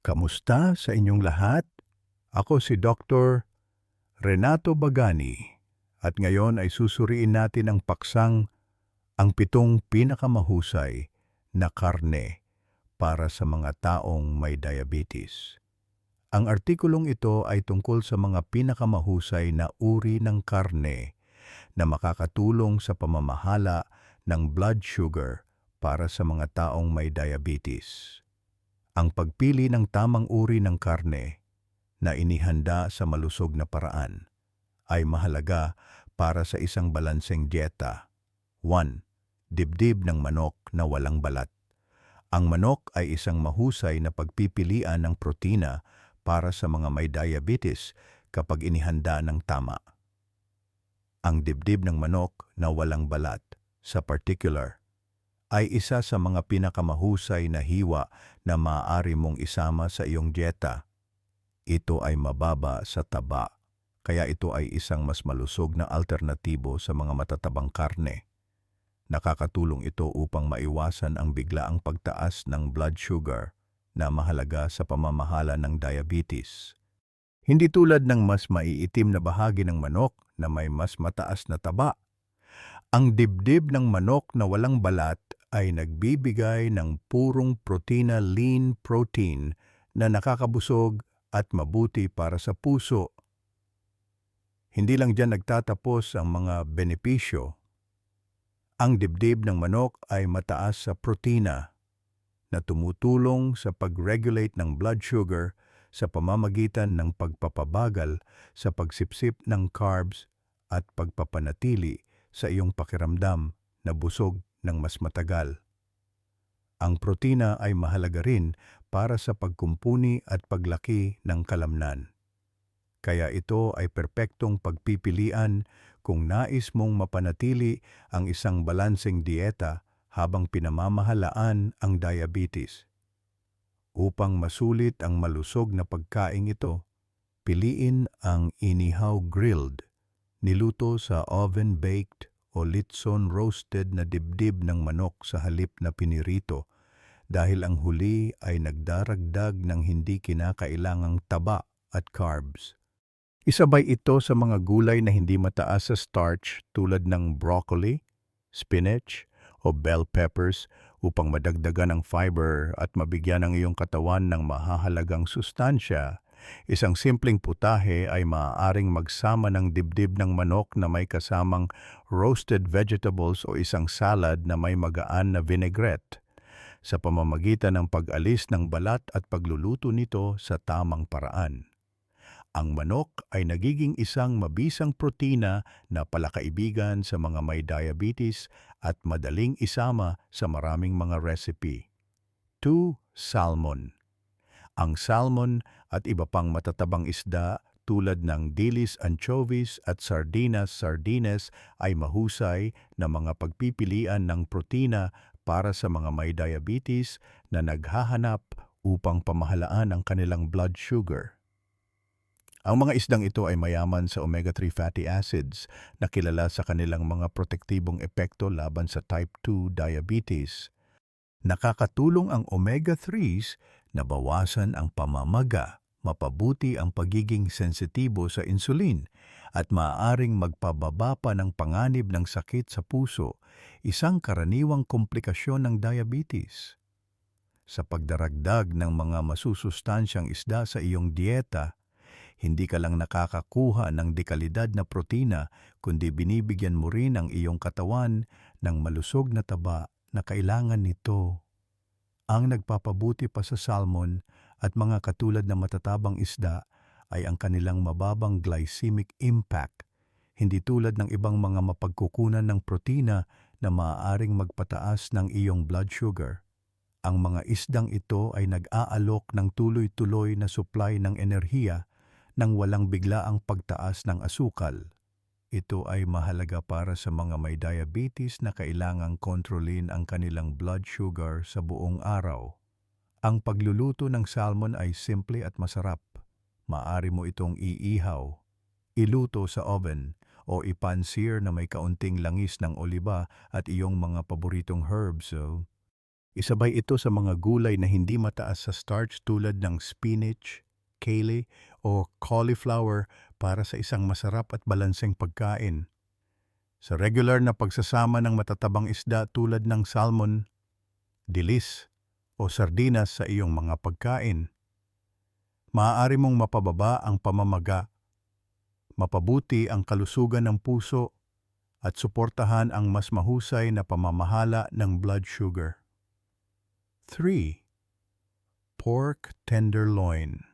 Kamusta sa inyong lahat? Ako si Dr. Renato Bagani at ngayon ay susuriin natin ang paksang ang 7 pinakamahusay na karne para sa mga taong may diabetes. Ang artikulong ito ay tungkol sa mga pinakamahusay na uri ng karne na makakatulong sa pamamahala ng blood sugar para sa mga taong may diabetes. Ang pagpili ng tamang uri ng karne na inihanda sa malusog na paraan ay mahalaga para sa isang balanseng dieta. 1. Dibdib ng manok na walang balat. Ang manok ay isang mahusay na pagpipilian ng protina para sa mga may diabetes kapag inihanda ng tama. Ang dibdib ng manok na walang balat, sa particular, ay isa sa mga pinakamahusay na hiwa na maaari mong isama sa iyong dieta. Ito ay mababa sa taba, kaya ito ay isang mas malusog na alternatibo sa mga matatabang karne. Nakakatulong ito upang maiwasan ang biglaang pagtaas ng blood sugar na mahalaga sa pamamahala ng diabetes. Hindi tulad ng mas maiitim na bahagi ng manok na may mas mataas na taba. Ang dibdib ng manok na walang balat ay nagbibigay ng purong protina, lean protein na nakakabusog at mabuti para sa puso. Hindi lang diyan nagtatapos ang mga benepisyo. Ang dibdib ng manok ay mataas sa protina na tumutulong sa pag-regulate ng blood sugar sa pamamagitan ng pagpapabagal sa pagsipsip ng carbs at pagpapanatili sa iyong pakiramdam na busog ng mas matagal. Ang protina ay mahalaga rin para sa pagkumpuni at paglaki ng kalamnan. Kaya ito ay perpektong pagpipilian kung nais mong mapanatili ang isang balanseng dieta habang pinamamahalaan ang diabetes. Upang masulit ang malusog na pagkain ito, piliin ang inihaw grilled, niluto sa oven-baked o litson roasted na dibdib ng manok sa halip na pinirito dahil ang huli ay nagdaragdag ng hindi kinakailangang taba at carbs. Isabay ito sa mga gulay na hindi mataas sa starch tulad ng broccoli, spinach, o bell peppers upang madagdagan ng fiber at mabigyan ang iyong katawan ng mahahalagang sustansya. Isang simpleng putahe ay maaaring magsama ng dibdib ng manok na may kasamang roasted vegetables o isang salad na may magaan na vinaigrette sa pamamagitan ng pag-alis ng balat at pagluluto nito sa tamang paraan. Ang manok ay nagiging isang mabisang protina na palakaibigan sa mga may diabetes at madaling isama sa maraming mga recipe. 2. Salmon. Ang salmon at iba pang matatabang isda tulad ng dilis anchovies at sardinas sardines ay mahusay na mga pagpipilian ng protina para sa mga may diabetes na naghahanap upang pamahalaan ang kanilang blood sugar. Ang mga isdang ito ay mayaman sa omega-3 fatty acids na kilala sa kanilang mga protektibong epekto laban sa type 2 diabetes. Nakakatulong ang omega-3s na bawasan ang pamamaga, mapabuti ang pagiging sensitibo sa insulin, at maaaring magpababa pa ng panganib ng sakit sa puso, isang karaniwang komplikasyon ng diabetes. Sa pagdaragdag ng mga masusustansyang isda sa iyong dieta, hindi ka lang nakakakuha ng dekalidad na protina, kundi binibigyan mo rin ang iyong katawan ng malusog na taba na kailangan nito. Ang nagpapabuti pa sa salmon at mga katulad na matatabang isda ay ang kanilang mababang glycemic impact, hindi tulad ng ibang mga mapagkukunan ng protina na maaaring magpataas ng iyong blood sugar. Ang mga isdang ito ay nag-aalok ng tuloy-tuloy na supply ng enerhiya nang walang biglaang pagtaas ng asukal. Ito ay mahalaga para sa mga may diabetes na kailangang kontrolin ang kanilang blood sugar sa buong araw. Ang pagluluto ng salmon ay simple at masarap. Maaari mo itong iihaw, iluto sa oven, o ipansear na may kaunting langis ng oliba at iyong mga paboritong herbs. Isabay ito sa mga gulay na hindi mataas sa starch tulad ng spinach, kale o cauliflower para sa isang masarap at balanseng pagkain. Sa regular na pagsasama ng matatabang isda tulad ng salmon, dilis o sardinas sa iyong mga pagkain, maaari mong mapababa ang pamamaga, mapabuti ang kalusugan ng puso at suportahan ang mas mahusay na pamamahala ng blood sugar. 3. Pork tenderloin.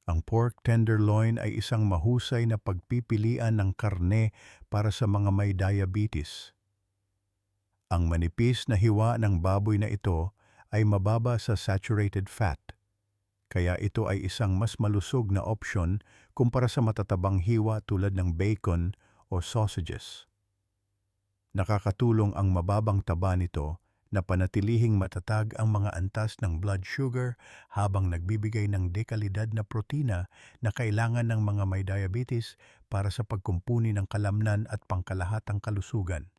Ang pork tenderloin ay isang mahusay na pagpipilian ng karne para sa mga may diabetes. Ang manipis na hiwa ng baboy na ito ay mababa sa saturated fat, kaya ito ay isang mas malusog na opsyon kumpara sa matatabang hiwa tulad ng bacon o sausages. Nakakatulong ang mababang taba nito na panatilihing matatag ang mga antas ng blood sugar habang nagbibigay ng dekalidad na protina na kailangan ng mga may diabetes para sa pagkumpuni ng kalamnan at pangkalahatang kalusugan.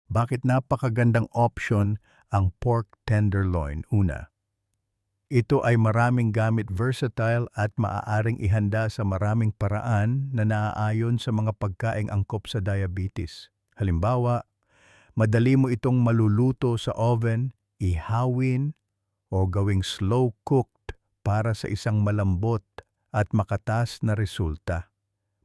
Bakit napakagandang option ang pork tenderloin? Una, ito ay maraming gamit, versatile at maaaring ihanda sa maraming paraan na naaayon sa mga pagkaing angkop sa diabetes. Halimbawa, madali mo itong maluluto sa oven, ihawin, o gawing slow-cooked para sa isang malambot at makatas na resulta.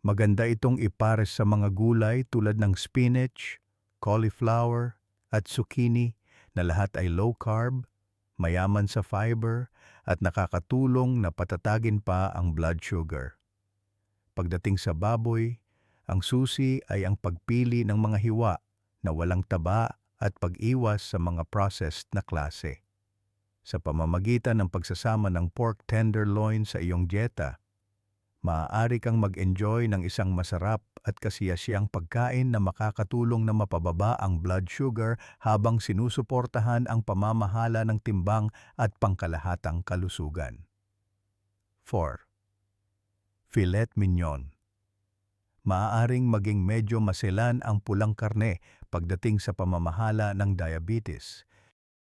Maganda itong ipares sa mga gulay tulad ng spinach, cauliflower, at zucchini na lahat ay low-carb, mayaman sa fiber, at nakakatulong na patatagin pa ang blood sugar. Pagdating sa baboy, ang susi ay ang pagpili ng mga hiwa na walang taba at pag-iwas sa mga processed na klase. Sa pamamagitan ng pagsasama ng pork tenderloin sa iyong dieta, maaari kang mag-enjoy ng isang masarap at kasiyasiyang pagkain na makakatulong na mapababa ang blood sugar habang sinusuportahan ang pamamahala ng timbang at pangkalahatang kalusugan. 4. Filet mignon. Maaaring maging medyo maselan ang pulang karne pagdating sa pamamahala ng diabetes.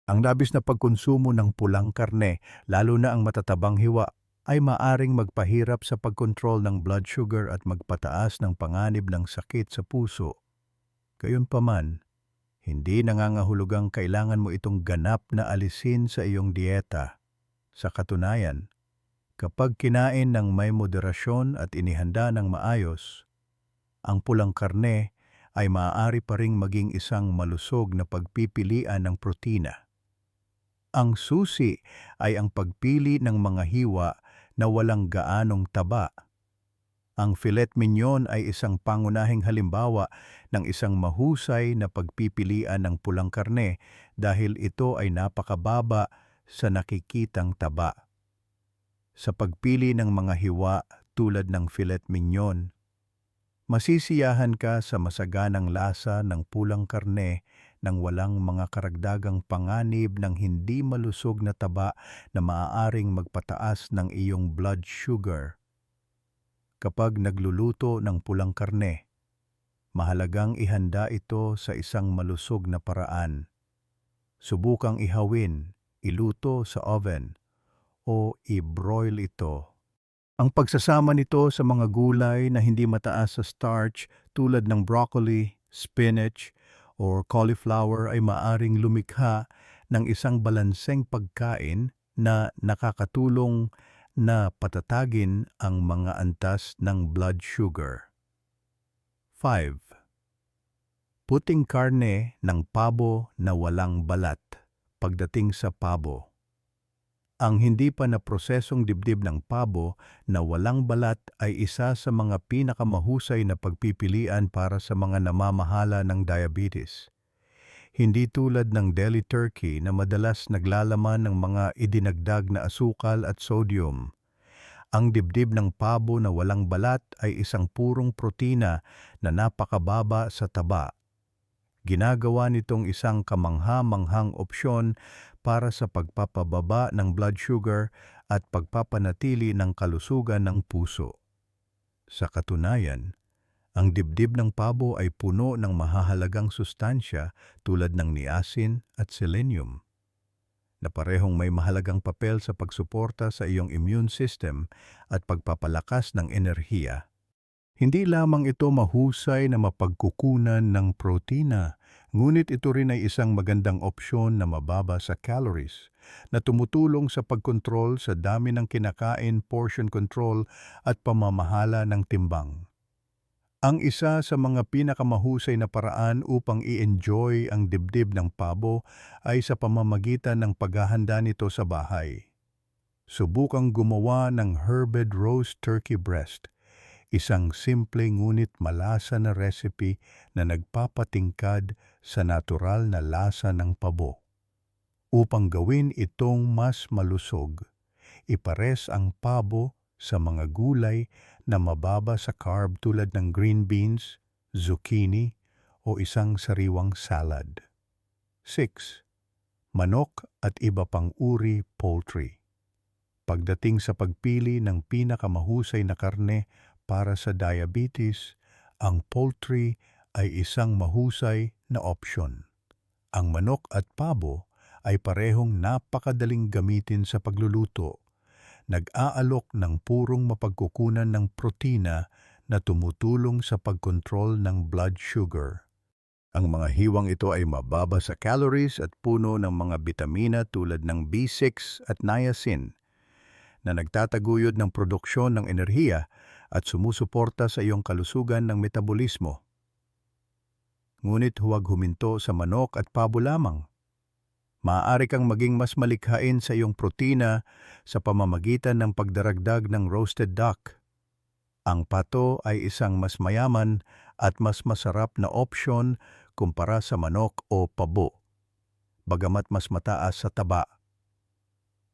Ang labis na pagkonsumo ng pulang karne, lalo na ang matatabang hiwa, ay maaring magpahirap sa pagkontrol ng blood sugar at magpataas ng panganib ng sakit sa puso. Gayunpaman, hindi nangangahulugang kailangan mo itong ganap na alisin sa iyong dieta. Sa katunayan, kapag kinain ng may moderasyon at inihanda ng maayos, ang pulang karne ay maaari pa ring maging isang malusog na pagpipilian ng protina. Ang susi ay ang pagpili ng mga hiwa na walang gaanong taba. Ang filet mignon ay isang pangunahing halimbawa ng isang mahusay na pagpipilian ng pulang karne dahil ito ay napakababa sa nakikitang taba. Sa pagpili ng mga hiwa tulad ng filet mignon, masisiyahan ka sa masaganang lasa ng pulang karne nang walang mga karagdagang panganib ng hindi malusog na taba na maaaring magpataas ng iyong blood sugar. Kapag nagluluto ng pulang karne, mahalagang ihanda ito sa isang malusog na paraan. Subukang ihawin, iluto sa oven, o i-broil ito. Ang pagsasama nito sa mga gulay na hindi mataas sa starch tulad ng broccoli, spinach, or cauliflower ay maaring lumikha ng isang balanseng pagkain na nakakatulong na patatagin ang mga antas ng blood sugar. 5. Puting karne ng pabo na walang balat. Pagdating sa pabo, ang hindi pa naprosesong dibdib ng pabo na walang balat ay isa sa mga pinakamahusay na pagpipilian para sa mga namamahala ng diabetes. Hindi tulad ng deli turkey na madalas naglalaman ng mga idinagdag na asukal at sodium. Ang dibdib ng pabo na walang balat ay isang purong protina na napakababa sa taba. Ginagawa nitong isang kamangha-manghang opsyon para sa pagpapababa ng blood sugar at pagpapanatili ng kalusugan ng puso. Sa katunayan, ang dibdib ng pabo ay puno ng mahahalagang sustansya tulad ng niacin at selenium. na parehong may mahalagang papel sa pagsuporta sa iyong immune system at pagpapalakas ng enerhiya. Hindi lamang ito mahusay na mapagkukunan ng protina, ngunit ito rin ay isang magandang opsyon na mababa sa calories, na tumutulong sa pagkontrol sa dami ng kinakain, portion control at pamamahala ng timbang. Ang isa sa mga pinakamahusay na paraan upang i-enjoy ang dibdib ng pabo ay sa pamamagitan ng paghahanda nito sa bahay. Subukang gumawa ng herbed roast turkey breast, isang simple ngunit malasa na recipe na nagpapatingkad sa natural na lasa ng pabo. Upang gawin itong mas malusog, ipares ang pabo sa mga gulay na mababa sa carb tulad ng green beans, zucchini o isang sariwang salad. 6. Manok at iba pang uri poultry. Pagdating sa pagpili ng pinakamahusay na karne para sa diabetes, ang poultry ay isang mahusay na opsyon. Ang manok at pabo ay parehong napakadaling gamitin sa pagluluto. Nag-aalok ng purong mapagkukunan ng protina na tumutulong sa pagkontrol ng blood sugar. Ang mga hiwang ito ay mababa sa calories at puno ng mga bitamina tulad ng B6 at niacin na nagtataguyod ng produksyon ng enerhiya at sumusuporta sa iyong kalusugan ng metabolismo. Ngunit huwag huminto sa manok at pabo lamang. Maaari kang maging mas malikhain sa iyong protina sa pamamagitan ng pagdaragdag ng roasted duck. Ang pato ay isang mas mayaman at mas masarap na opsyon kumpara sa manok o pabo, bagamat mas mataas sa taba.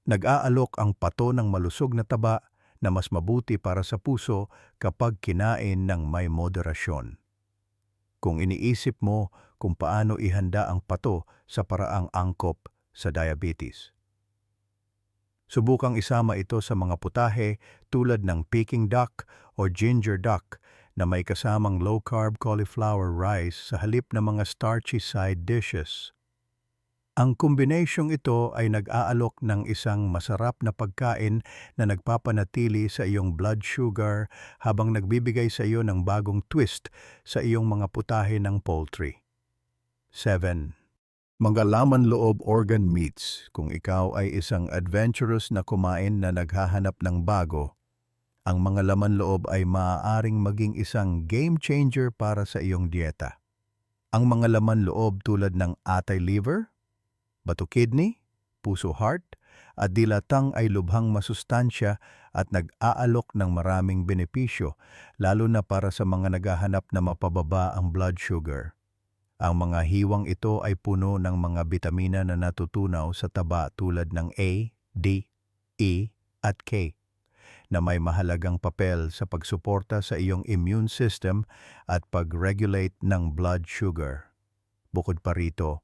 Nag-aalok ang pato ng malusog na taba na mas mabuti para sa puso kapag kinain ng may moderasyon. Kung iniisip mo kung paano ihanda ang pato sa paraang angkop sa diabetes, subukang isama ito sa mga putahe tulad ng Peking duck o ginger duck na may kasamang low-carb cauliflower rice sa halip ng mga starchy side dishes. Ang kombinasyong ito ay nag-aalok ng isang masarap na pagkain na nagpapanatili sa iyong blood sugar habang nagbibigay sa iyo ng bagong twist sa iyong mga putahe ng poultry. 7. Mga laman-loob organ meats. Kung ikaw ay isang adventurous na kumain na naghahanap ng bago, ang mga laman-loob ay maaaring maging isang game changer para sa iyong dieta. Ang mga laman-loob tulad ng atay liver, bato kidney, puso heart, at dilatang ay lubhang masustansya at nag-aalok ng maraming benepisyo, lalo na para sa mga naghahanap na mapababa ang blood sugar. Ang mga hiwang ito ay puno ng mga bitamina na natutunaw sa taba tulad ng A, D, E, at K, na may mahalagang papel sa pagsuporta sa iyong immune system at pag-regulate ng blood sugar. Bukod pa rito,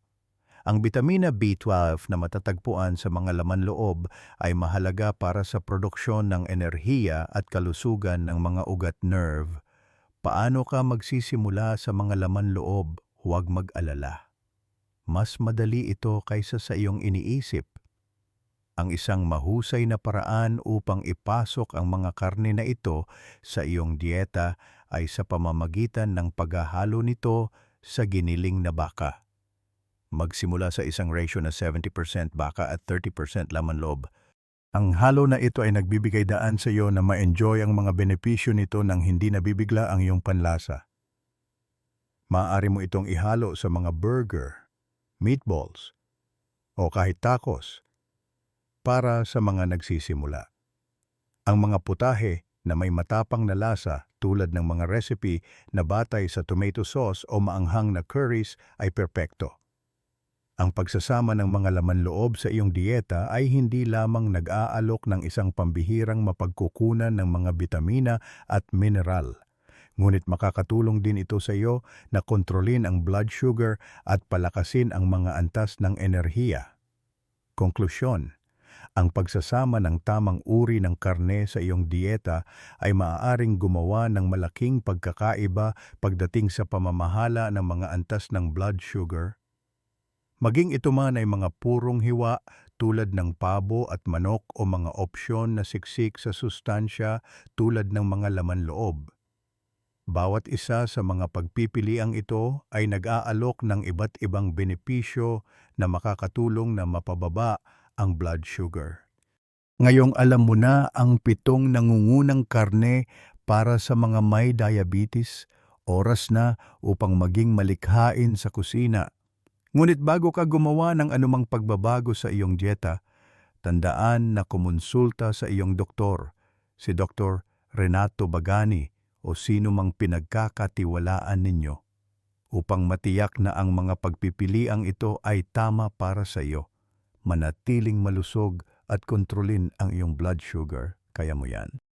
ang bitamina B12 na matatagpuan sa mga laman-loob ay mahalaga para sa produksyon ng enerhiya at kalusugan ng mga ugat nerve. Paano ka magsisimula sa mga laman-loob? Huwag mag-alala. Mas madali ito kaysa sa iyong iniisip. Ang isang mahusay na paraan upang ipasok ang mga karne na ito sa iyong dieta ay sa pamamagitan ng paghahalo nito sa giniling na baka. Magsimula sa isang ratio na 70% baka at 30% laman-loob. Ang halo na ito ay nagbibigay daan sa iyo na ma-enjoy ang mga benepisyo nito nang hindi nabibigla ang iyong panlasa. Maaari mo itong ihalo sa mga burger, meatballs, o kahit tacos para sa mga nagsisimula. Ang mga putahe na may matapang na lasa tulad ng mga recipe na batay sa tomato sauce o maanghang na curries ay perpekto. Ang pagsasama ng mga laman-loob sa iyong dieta ay hindi lamang nag-aalok ng isang pambihirang mapagkukunan ng mga bitamina at mineral, ngunit makakatulong din ito sa iyo na kontrolin ang blood sugar at palakasin ang mga antas ng enerhiya. Konklusyon, ang pagsasama ng tamang uri ng karne sa iyong dieta ay maaaring gumawa ng malaking pagkakaiba pagdating sa pamamahala ng mga antas ng blood sugar. Maging ito man ay mga purong hiwa tulad ng pabo at manok o mga opsyon na siksik sa sustansya tulad ng mga laman loob. Bawat isa sa mga pagpipiliang ito ay nag-aalok ng iba't ibang benepisyo na makakatulong na mapababa ang blood sugar. Ngayong alam mo na ang 7 nangungunang karne para sa mga may diabetes, oras na upang maging malikhain sa kusina. Ngunit bago ka gumawa ng anumang pagbabago sa iyong dieta, tandaan na kumonsulta sa iyong doktor, si Dr. Renato Bagani o sino mang pinagkakatiwalaan ninyo, upang matiyak na ang mga pagpipiliang ito ay tama para sa iyo. Manatiling malusog at kontrolin ang iyong blood sugar. Kaya mo yan.